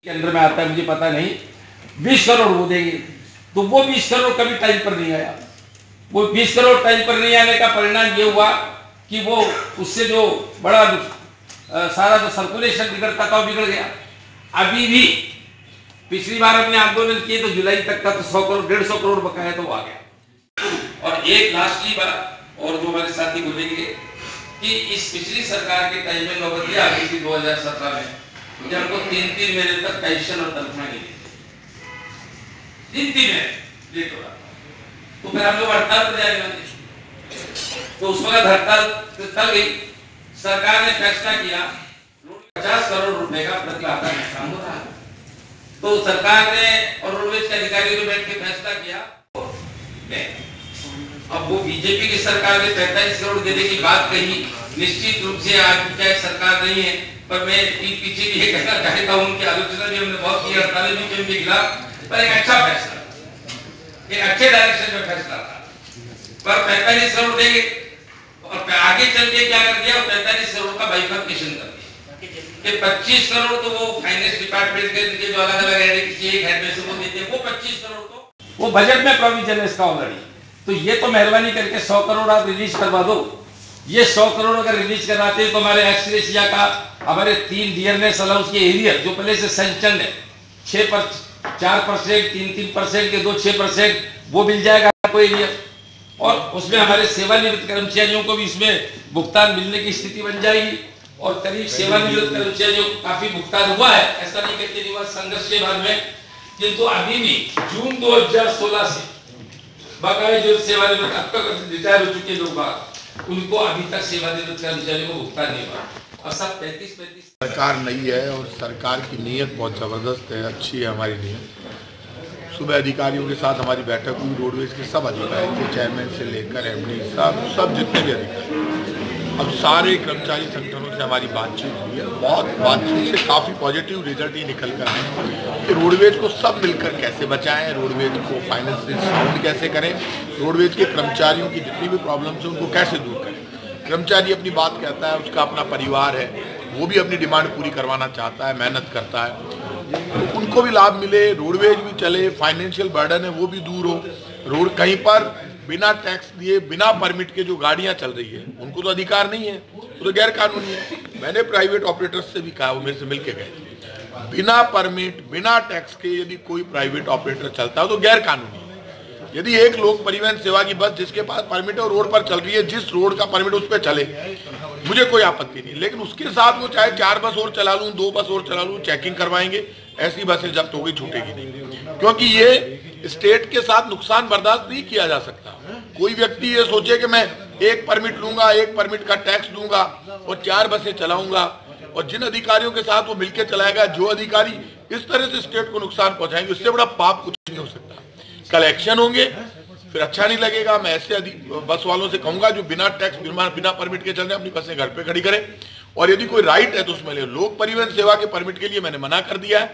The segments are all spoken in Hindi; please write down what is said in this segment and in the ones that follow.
के अंदर में आता है, मुझे पता नहीं, 20 करोड़ वो देंगे। तो वो 20 करोड़ कभी टाइम पर नहीं आया। वो 20 करोड़ टाइम पर नहीं आने का परिणाम ये हुआ कि वो उससे जो बड़ा सारा जो सर्कुलेशन बिगड़ता था वो बिगड़ गया। अभी भी पिछली बार हमने आंदोलन किए तो जुलाई तक का तो 100 करोड़ 150 करोड़ बकाया तो वो आ गया। और एक लास्टली बात और जो हमारे साथी बोलेंगे कि इस पिछली सरकार के टाइम में नौबत आ गई थी 2017 में, मुझे हमको 3-3 महीने तक पेंशन और तनख्वाह नहीं दी, 3-3 महीने लेट हो रहा था। तो फिर हम लोग हड़ताल पर जाने लगे। तो उस वक्त हड़ताल चल गई। सरकार ने फैसला किया 50 करोड़ रुपए का प्रतिलाभा नुकसान हो रहा है। तो सरकार ने और रोडवेज के अधिकारियों ने बैठ के फैसला किया। अब वो बीजेपी की सरकार ने 45 करोड़ देने की बात कही। निश्चित रूप से आज चाहे सरकार नहीं है, पर मैं पीछे भी ये कहना चाहता हूँ, उनकी आलोचना भी हमने बहुत की, हड़तालें भी उनके खिलाफ, पर एक अच्छा फैसला, एक अच्छे डायरेक्शन में फैसला था। पर 45 करोड़ देंगे और आगे चल के क्या कर दिया, 45 करोड़ का बाइफर्केशन कर दिया कि 25 करोड़ तो वो फाइनेंस डिपार्टमेंट के जो अलग अलग है, किसी एक हेड में से वो देते हैं, वो 25 करोड़ तो वो बजट में प्रोविजन है इसका ऑलरेडी। तो ये तो मेहरबानी करके 100 करोड़ आप रिलीज करवा दो। ये 100 करोड़ अगर रिलीज करवाते तो हमारे एक्सग्रेशिया का, हमारे 3 डियरनेस अलाउंस के एरियर जो पहले से सैंक्शन है 4%, 3% के 2-6% वो मिल जाएगा आपको एरियर। और उसमें हमारे सेवानिवृत्त कर्मचारियों को भी इसमें भुगतान मिलने की स्थिति बन जाएगी। और करीब सेवानिवृत्त कर्मचारियों को काफी भुगतान हुआ है, ऐसा नहीं कहते नहीं हुआ संघर्ष के बाद में, किंतु अभी भी जून 2016 से बकाया जो सेवानिवृत्त अब तक रिटायर हो चुके लोग उनको अभी तक सेवानिवृत्त कर्मचारियों को भुगतान नहीं हुआ। और सब 35 सरकार नई है और सरकार की नीयत बहुत ज़बरदस्त है, अच्छी है हमारी नीयत। सुबह अधिकारियों के साथ हमारी बैठक हुई, रोडवेज के सब अधिकारी थे, चेयरमैन से लेकर एमडी सब जितने भी अधिकारी, अब सारे कर्मचारी संगठनों से हमारी बातचीत हुई है। बहुत बातचीत से काफ़ी पॉजिटिव रिजल्ट ही निकल कर आए कि रोडवेज को सब मिलकर कैसे बचाएं, रोडवेज को फाइनेंशियल साउंड कैसे करें, रोडवेज के कर्मचारियों की जितनी भी प्रॉब्लम्स हैं उनको कैसे दूर करें। कर्मचारी अपनी बात कहता है, उसका अपना परिवार है, वो भी अपनी डिमांड पूरी करवाना चाहता है, मेहनत करता है, तो उनको भी लाभ मिले, रोडवेज भी चले, फाइनेंशियल बर्डन है वो भी दूर हो। रोड कहीं पर बिना टैक्स दिए बिना परमिट के जो गाड़ियां चल रही है उनको तो अधिकार नहीं है, तो गैर कानूनी है। मैंने प्राइवेट ऑपरेटर्स से भी कहा, वो मेरे से मिल के गए, बिना परमिट बिना टैक्स के यदि कोई प्राइवेट ऑपरेटर चलता है तो गैर कानूनी है। यदि एक लोक परिवहन सेवा की बस जिसके पास परमिट है और रोड पर चल रही है, जिस रोड का परमिट उस पर चले, मुझे कोई आपत्ति नहीं, लेकिन उसके साथ वो चाहे 4 बस और चला लूँ, 2 बस और चला लूँ, चेकिंग करवाएंगे, ऐसी बसें जब्त होगी, छूटेगी नहीं। क्योंकि ये स्टेट के साथ नुकसान बर्दाश्त नहीं किया जा सकता। कोई व्यक्ति ये सोचे कि मैं एक परमिट लूंगा, एक परमिट का टैक्स दूंगा और 4 बसें चलाऊंगा, और जिन अधिकारियों के साथ वो मिलकर चलाएगा, जो अधिकारी इस तरह से स्टेट को नुकसान पहुंचाएंगे, उससे बड़ा पाप कुछ नहीं हो सकता। कल एक्शन होंगे, फिर अच्छा नहीं लगेगा। मैं ऐसे बस वालों से कहूंगा जो बिना टैक्स बिना परमिट के चल रहे हैं, अपनी बसें घर पे खड़ी करें, और यदि कोई राइट है तो उसमें ले। लोक परिवहन सेवा के परमिट के लिए मैंने मना कर दिया है।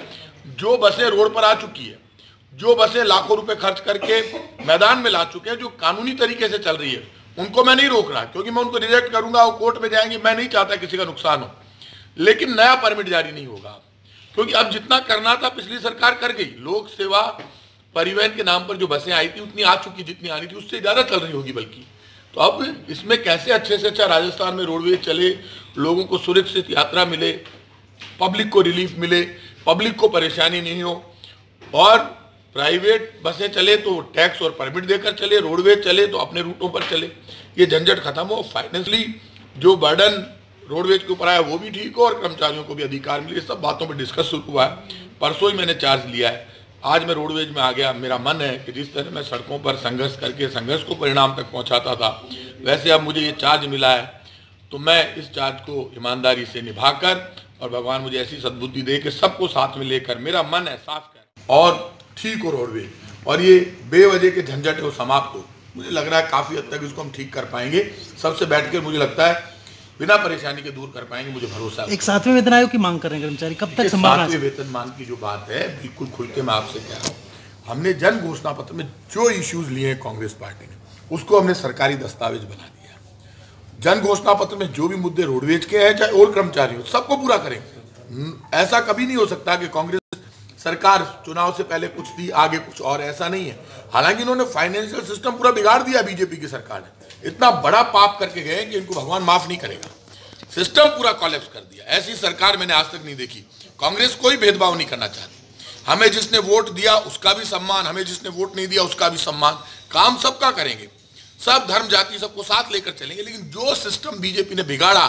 जो बसें रोड पर आ चुकी है, जो बसें लाखों रुपए खर्च करके मैदान में ला चुके हैं, जो कानूनी तरीके से चल रही है, उनको मैं नहीं रोक रहा, क्योंकि मैं उनको रिजेक्ट करूंगा, वो कोर्ट में जाएंगे। मैं नहीं चाहता किसी का नुकसान हो, लेकिन नया परमिट जारी नहीं होगा, क्योंकि अब जितना करना था पिछली सरकार कर गई। लोक सेवा परिवहन के नाम पर जो बसें आई थी उतनी आ चुकी, जितनी आनी थी उससे ज्यादा चल रही होगी बल्कि। तो अब इसमें कैसे अच्छे से अच्छा राजस्थान में रोडवेज चले, लोगों को सुरक्षित यात्रा मिले, पब्लिक को रिलीफ मिले, पब्लिक को परेशानी नहीं हो, और प्राइवेट बसें चले तो टैक्स और परमिट देकर चले, रोडवेज चले तो अपने रूटों पर चले, ये झंझट खत्म हो। फाइनेंशियली जो बर्डन रोडवेज के ऊपर आया वो भी ठीक हो और कर्मचारियों को भी अधिकार मिले। सब बातों पर डिस्कस शुरू हुआ है। परसों ही मैंने चार्ज लिया है, आज मैं रोडवेज में आ गया। मेरा मन है कि जिस तरह मैं सड़कों पर संघर्ष करके संघर्ष को परिणाम तक पहुंचाता था, वैसे अब मुझे ये चार्ज मिला है, तो मैं इस चार्ज को ईमानदारी से निभाकर, और भगवान मुझे ऐसी सद्बुद्धि दे कि सबको साथ में लेकर, मेरा मन है साफ कर और ठीक हो रोडवेज, और ये बेवजह के झंझट है वो समाप्त हो। मुझे लग रहा है काफ़ी हद तक इसको हम ठीक कर पाएंगे, सबसे बैठ कर मुझे लगता है बिना परेशानी के दूर कर पाएंगे, मुझे भरोसा है। एक 7वें वेतन आयोग की मांग कर रहे हैं कर्मचारी, कब तक संभालना? 7वें वेतन मांग की जो बात है, बिल्कुल खुल के मैं आपसे कह रहा हूँ, हमने जन घोषणा पत्र में जो इश्यूज लिए हैं कांग्रेस पार्टी ने, उसको हमने सरकारी दस्तावेज बना दिया। जन घोषणा पत्र में जो भी मुद्दे रोडवेज के हैं चाहे और कर्मचारी हो, सबको पूरा करेंगे। ऐसा कभी नहीं हो सकता कि कांग्रेस सरकार चुनाव से पहले कुछ दी, आगे कुछ और, ऐसा नहीं है। हालांकि इन्होंने फाइनेंशियल सिस्टम पूरा बिगाड़ दिया बीजेपी की सरकार ने। इतना बड़ा पाप करके गए कि इनको भगवान माफ नहीं करेगा। सिस्टम पूरा कॉलेप्स कर दिया। ऐसी सरकार मैंने आज तक नहीं देखी। कांग्रेस कोई भेदभाव नहीं करना चाहती। हमें जिसने वोट दिया उसका भी सम्मान, हमें जिसने वोट नहीं दिया उसका भी सम्मान। काम सबका करेंगे, सब धर्म जाति सबको साथ लेकर चलेंगे। लेकिन जो सिस्टम बीजेपी ने बिगाड़ा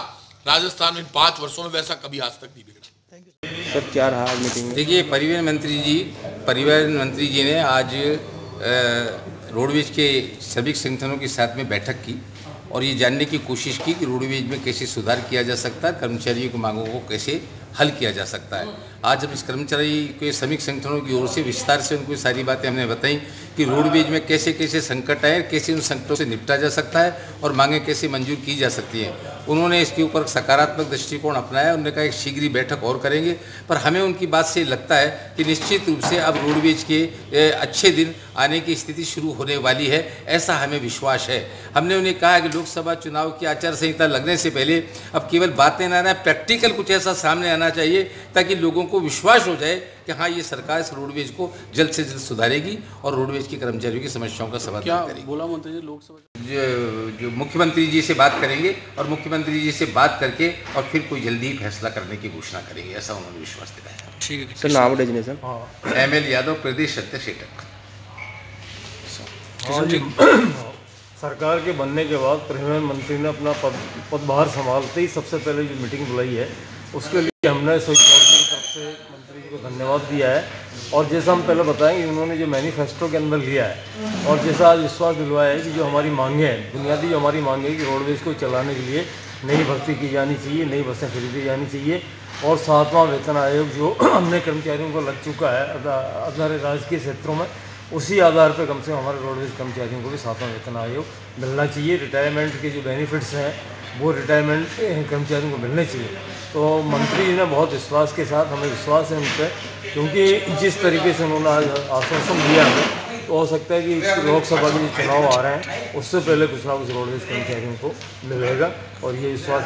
राजस्थान में 5 वर्षों में, वैसा कभी आज तक नहीं बिगड़ा। सर क्या रहा मीटिंग? देखिए, परिवहन मंत्री जी ने आज रोडवेज के सभी संगठनों के साथ में बैठक की और ये जानने की कोशिश की कि रोडवेज में कैसे सुधार किया जा सकता है, कर्मचारियों की मांगों को कैसे हल किया जा सकता है। आज हम इस कर्मचारी के श्रमिक संगठनों की ओर से विस्तार से उनको सारी बातें हमने बताई कि रोडवेज में कैसे कैसे संकट आए, कैसे उन संकटों से निपटा जा सकता है और मांगें कैसे मंजूर की जा सकती हैं। उन्होंने इसके ऊपर सकारात्मक दृष्टिकोण अपनाया। उन्होंने कहा एक शीघ्र ही बैठक और करेंगे, पर हमें उनकी बात से लगता है कि निश्चित रूप से अब रोडवेज के अच्छे दिन आने की स्थिति शुरू होने वाली है, ऐसा हमें विश्वास है। हमने उन्हें कहा कि लोकसभा चुनाव की आचार संहिता लगने से पहले अब केवल बातें ना रहे, प्रैक्टिकल कुछ ऐसा सामने आना चाहिए ताकि लोगों को विश्वास हो जाए कि हाँ, ये सरकार इस रोडवेज को जल्द से जल्द सुधारेगी और रोडवेज के कर्मचारियों की समस्याओं का समाधान करेगी। बोला मंत्री जी लोकसभा जो मुख्यमंत्री जी से बात करेंगे और मुख्यमंत्री जी से बात करके और फिर कोई जल्दी ही फैसला करने की घोषणा करेंगे, ऐसा उन्होंने विश्वास दिलाया। ठीक है सर, नाम डेजिग्नेशन? ML यादव, प्रदेश अध्यक्ष एटक। सरकार के बनने के बाद परिवहन मंत्री ने अपना पदभार संभालते ही सबसे पहले जो मीटिंग बुलाई है उसके लिए हमने संयुक्त मोर्चे की तरफ से मंत्री जी को धन्यवाद दिया है। और जैसा हम पहले बताएंगे, उन्होंने जो मैनिफेस्टो के अंदर लिया है और जैसा आज विश्वास दिलवाया है कि जो हमारी मांगे हैं, बुनियादी जो हमारी मांगे है कि रोडवेज को चलाने के लिए नई भर्ती की जानी चाहिए, नई बसें खरीदी जानी चाहिए और 7वां वेतन आयोग जो अन्य कर्मचारियों को लग चुका है अदर राजकीय क्षेत्रों में, उसी आधार पर कम से कम हमारे रोडवेज कर्मचारियों को भी 7वां वेतन आयोग मिलना चाहिए। रिटायरमेंट के जो बेनिफिट्स हैं वो रिटायरमेंट कर्मचारियों को मिलने चाहिए। तो मंत्री जी ने बहुत विश्वास के साथ, हमें विश्वास है उन पर, क्योंकि जिस तरीके से उन्होंने आज आश्वासन दिया हमें, तो हो सकता है कि लोकसभा के जो चुनाव आ रहे हैं उससे पहले कुछ ना कुछ रोडवेज कर्मचारियों को मिलेगा और ये विश्वास